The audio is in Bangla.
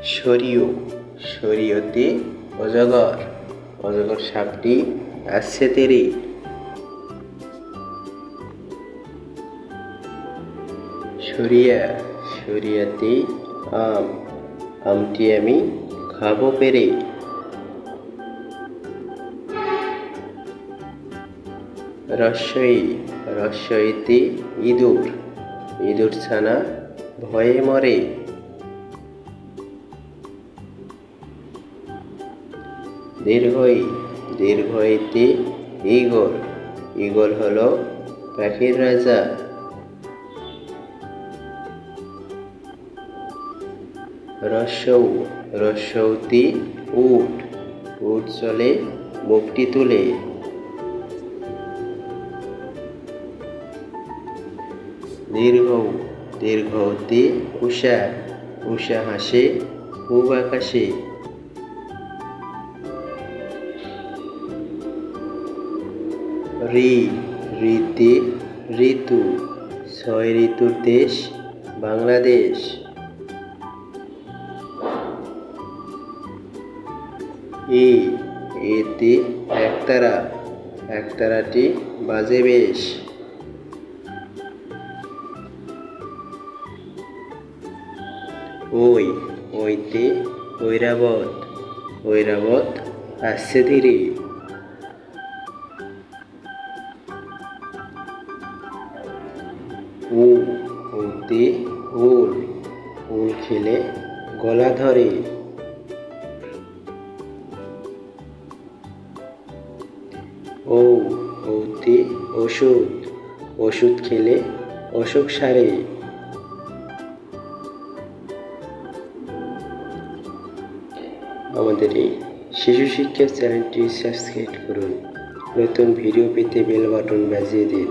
সরিয় সরিয়তে অজগর অজগর সাপটি আসছে তেরে। সরিয়া সরিয়াতে আম আমটি আমি খাবো পেরে। রস্বই রস্বইতে ইঁদুর ইঁদুর ছানা ভয়ে মরে। দীর্ঘই দীর্ঘইতে ঈগল ঈগল হলো পাখির রাজা। রস্যৌ রস্যৌতে উট উট চলে মুখটি তুলে। দীর্ঘৌ দীর্ঘৌতে উষা উষা হাসে পূব আকাশে। ঋ ঋতে ঋতু ছয় ঋতুর দেশ বাংলাদেশ। এতে একতারা একতারাটি বাজে বেশ। ওইতে ঐরাবত ঐরাবত আসছে ধীরে। ওতে ওল ওল খেলে গলা ধরে। ওতে ওষুধ ওষুধ খেলে অসুখ সারে। আমাদের এই শিশু শিক্ষা চ্যানেলটি সাবস্ক্রাইব করুন। নতুন ভিডিও পেতে বেল বাটন বাজিয়ে দিন।